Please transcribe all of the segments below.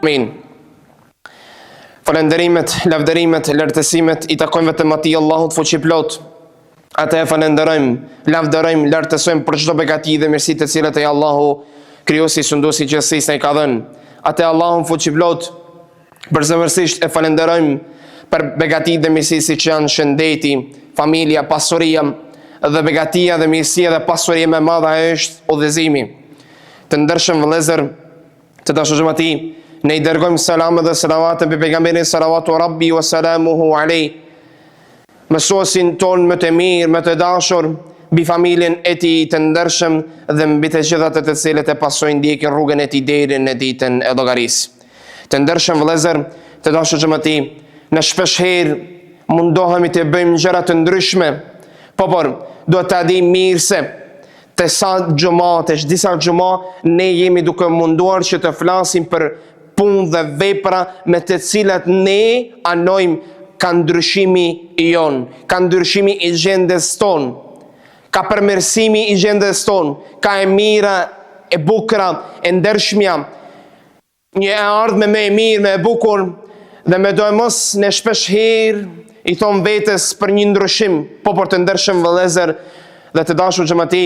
Amin. Falenderimet, lavderimet, lartësimet i takojnë vetëm atij Allahut fuqiplot. Atë e falenderojmë, lavdërojmë, lartësojmë për çdo begati dhe mirësi të cilat ai Allahu krijuesi sunduesi gjithësisë na i ka dhënë. Atë Allahun fuqiplot përzemërsisht e falenderojmë për begati dhe mirësi siç janë shëndeti, familja, pasuria dhe begatia dhe mirësia dhe pasuria më e madhe është udhëzimi. Të ndershëm vëllezër, të dashur xhamati, ne i dërgojmë selam dhe selavat mbi pejgamberin sallallahu rabbi wa salamuhu alaihi, mësuesin ton më të mirë, më të dashur, mbi familjen e tij të ndershëm dhe mbi të gjitha të cilët e pasojnë ndjekin rrugën e tij deri në ditën e llogarisë. Të ndershëm vëllezër, të dashur xhamati, ne shpesh herë mundohemi të bëjmë gjëra të ndryshme, por duhet ta dimë mirë se të disa xhuma ne jemi duke munduar që të flasim për punë dhe vepra me të cilat ne anojmë ka ndryshimi i jon, ka ndryshimi i gjendjes ton, ka përmirësimi i gjendjes ton, ka e mira, e bukura, e ndershmja, një ardhme më e mirë, më e bukur, dhe me dojë mos në shpesh herë i thon vetes për një ndryshim, por të ndershëm vëllezër dhe të dashur xhamati,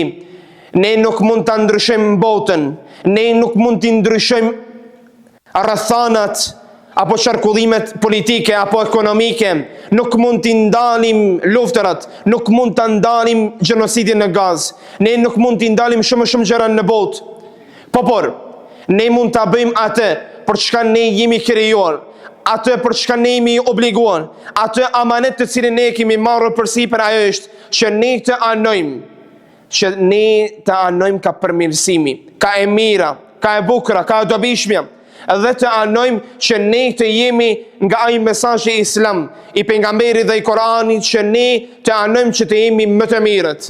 ne nuk mund ta ndryshojmë botën, ne nuk mund të ndryshojmë rrethanat apo qarkullimet politike apo ekonomike, nuk mund të ndalim luftërat, nuk mund të ndalim gjenocidin në Gazë, ne nuk mund të ndalim shumë gjëra në botë. Por ne mund ta bëjmë atë për çka ne jemi krijuar, atë për çka ne jemi obliguar, atë amanet të cilin ne kemi marrë përsipër, ajo është që ne të anojmë ka përmirësimi, ka e mira, ka e bukura, ka e dobishmja, dhe të anojmë që ne të jemi nga ai mesazhi i Islam, i pejgamberit dhe i Koranit, që ne të anojmë që të jemi më të mirët.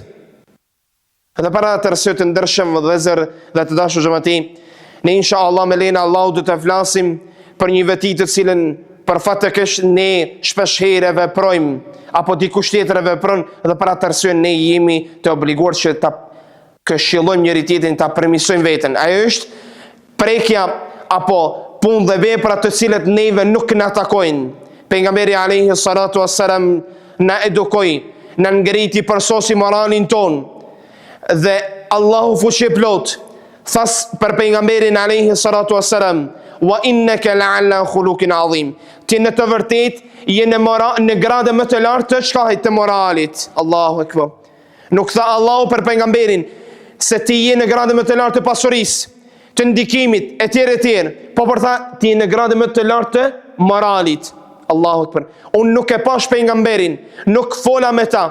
Dhe para të arsye të ndershëm vëllezër dhe të dashur xhamati, ne inshallah me lenin Allahu do të flasim për një veti të cilën për fat të keq ne shpesh herë veprojmë apo dikush tjetër vepron, dhe për atë arsye ne jemi të obliguar që ta këshillojmë njëri tjetrin, ta përmirësojmë veten. Ajo është prekja apo punë dhe vepra të cilat neve nuk na takojnë. Pejgamberi alayhi salatu wassalam na edukoi, na ngriti përsosi moralin ton, dhe Allahu fuqiplot thas për pejgamberin alayhi salatu wassalam: wa innaka la'ala khuluqin azim. Ti në të vërtet je në gradë më të lartë të çkahit të moralit. Allahu akbar. Nuk tha Allahu për pejgamberin se ti je në gradë më të lartë të pasurisë, të ndikimit, e tjerë, por tha ti je në gradë më të lartë të moralit. Allahu akbar. Unë nuk e pash pejgamberin, nuk fola me ta.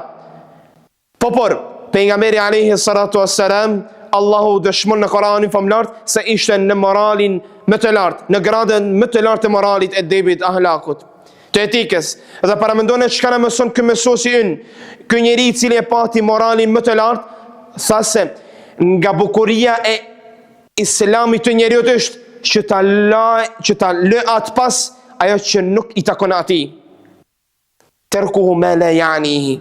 Por pejgamberi alayhi salatu wassalam, Allahu dëshmon në Koranin famlar se ishte në moralin më të lartë, në gradën më të lartë të moralit, e debit, ahlakut, të etikës. Dhe paramendone çka na mëson ky mësuesi ynë, ky njeri i cili e pati moralin më të lartë, tha se nga bukuria e Islamit të njeriu është që ta lë atë pas ajo që nuk i takon atij. Terkuhu ma la ya'nihi.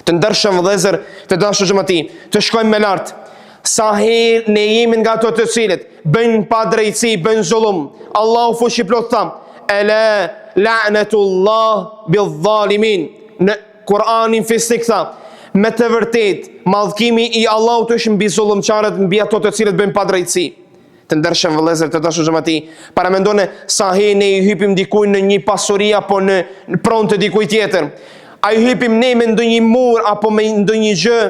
Të ndershëm vëllezër, të dashur xhamati, të shkojmë më lart. Sa herë ne jemi nga ato të cilët bëjnë pa drejtësi, bëjnë zullum. Allahu fuqiplot tham: "Ala la'natullah bil-zalimin." Në Kur'anin fisnik tha: me të vërtet, madhkimi i Allahut është mbi zullumçarët, mbi ato të cilët bëjnë pa drejtësi. Të ndershëm vëllezër, të dashur xhamati, para mendone sa herë ne i hypim dikujt në një pasuri apo në pronë të dikujt tjetër. A i hypim ne me ndonjë mur apo me ndonjë gjë,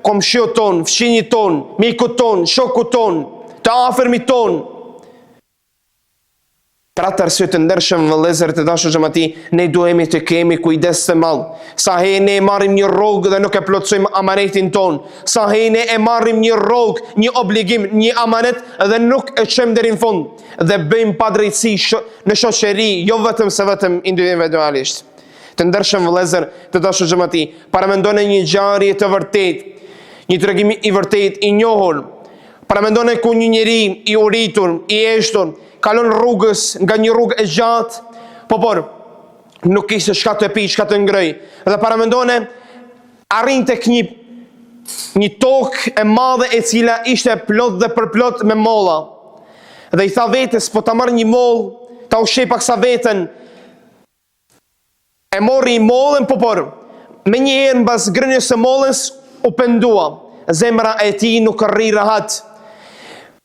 komshiu ton, fëmijët ton, mikut ton, shokut ton, të afërmit ton. Për atë arsye të ndershëm vëllezër, të dashur xhamati, ne duhemi të kemi kujdes të madh. Sa herë ne marrim një rrogë dhe nuk e plotësojmë amanetin ton, sa herë ne e marrim një rrogë, një obligim, një amanet dhe nuk e çojmë deri në fund, dhe bëjmë padrejtësi në shoqëri, jo vetëm individualisht. Të ndershëm vëllezër, të dashur xhamati, paramendoni një ngjarje të vërtetë, një tregim i vërtetë i njohur. Paramendoni ku një njeri i uritur, i eshtur, kalon rrugës nga një rrugë e gjatë, por nuk kishte çka të pi, çka të ngrëj. Dhe paramendoni arrin tek një tokë e madhe e cila ishte plot dhe përplot me molla. dhe i tha vetes, po ta marr një moll, ta ushqej paksa veten. E mori mollën, por me një herë mbas grënjes së mollës u pendua. Zemra e tij nuk rri rahat.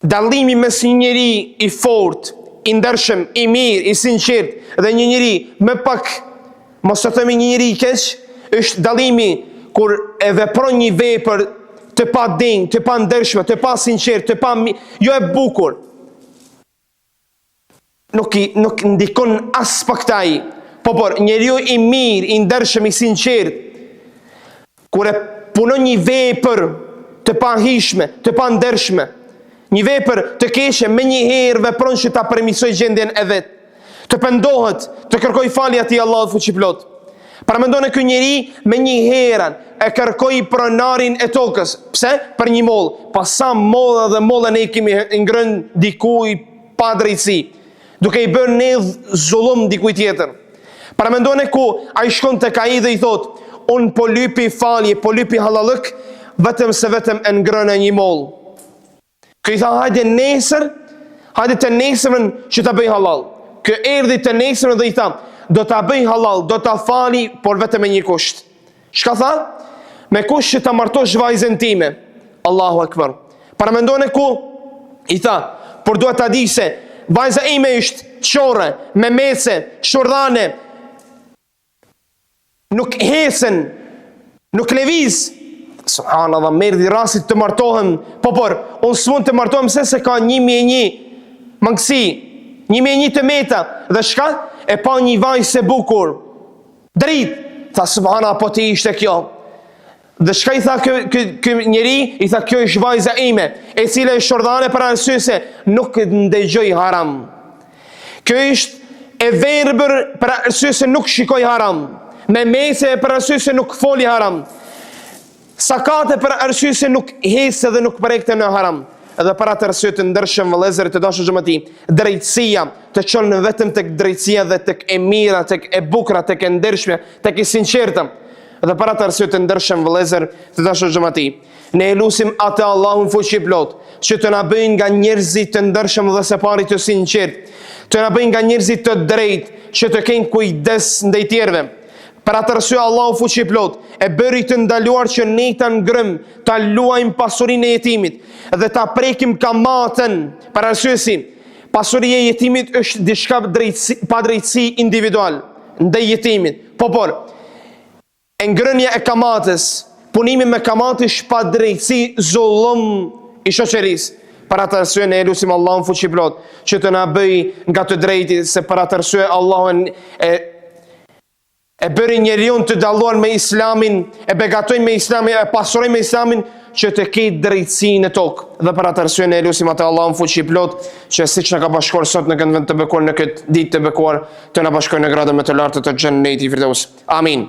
Dallimi mes një njeri i fortë, i ndershëm, i mirë, i sinqert dhe një njeri më pak, mos të themi një njeri i keq, është dallimi kur e vepron një vepër të pa denjë, të pa ndershme, të pa sinqert, të pa jo e bukur. Nuk ndikon as pak taj. Por njeriu i mirë, i ndershëm, i sinqert, kur e punon një vepër të pahishme, të pa ndershme, një vepër të keqe, me një herë vepron që ta përmirësoj gjendjen e vet, të pendohet, të kërkoj falje atij Allahut fuqiplot. Para mendon ky njeri me një herë e kërkoi pronarin e tokës. Pse? Për një moll. Pas sa molla dhe mollën e kemi ngrën dikujt pa drejtësi, duke i bërë ne zullum dikujt tjetër. Para mendon ku ai shkon tek ai dhe i thot, un po lypi falje, po lypi halallëk, vetëm se vetëm e ngrënë një moll. Ky i tha, hajde të nesërën që ta bëj halal. Ky erdhi të nesërën dhe i tha, do ta bëj halal, do ta fali, por vetëm me një kusht. Çka tha? Me kusht që ta martosh vajzën time. Allahu Akbar. Para mendon ku i tha, por duhet ta di se vajza ime është çorre, me mese, shurdhane, nuk hesen, nuk lëviz. Subhanallah, merdi rastit të martohem, por unë s'mund të martohem se ka 1001 mangësi, 1001 të meta, dhe shka? E pa një vajzë se bukur, drit, tha subhanallah, po ti ishte kjo. Dhe shka i tha kë njeri, i tha kjo është vajza ime, e cila është shordhane për arsye se nuk ndëgjoj haram. Kjo është e verbër për arsye se nuk shikoj haram, me mese për arsye se nuk foli haram, sakate për arsye se nuk hese dhe nuk prekte në haram. Edhe për atë arsye të ndershëm vëllezër të dashur xhamati, drejtësia të çon vetëm tek drejtësia dhe tek e mira, tek e bukura, tek e ndershme, tek e sinqerta. Edhe për atë arsye të ndershëm vëllezër të dashur xhamati, ne lutim atë Allahun fuqiplot që të na bëjë nga njerëzit të ndershëm dhe së pari të sinqert, të na bëjë nga njerëzit të drejtë që të kenë kujdes ndaj tjerëve. Për atë arsye Allahu fuqiplot e bëri të ndaluar që ne ta ngrëm, ta luajmë pasurinë e jetimit dhe ta prekim kamatën, për arsye se pasuria e jetimit është diçka pa drejtësi individual ndaj jetimit. Por e ngrënia e kamatës, punimi me kamatë është pa drejtësi, zullum i shoqërisë. Për atë arsye ne lutim Allahun fuqiplot që të na bëj nga të drejtë, se për atë arsye Allahu e bëri njeriun të dalluar me islamin, e begatoj me islamin, e pasuroj me islamin, që të ketë drejtësi në tokë. Dhe për atë arsye ne lutim atë Allahun fuqiplot që siç na ka bashkuar sot në këtë vend të bekuar, në këtë ditë të bekuar, të na bashkojë në gradën më të lartë të xhennetit Firdaus. Amin.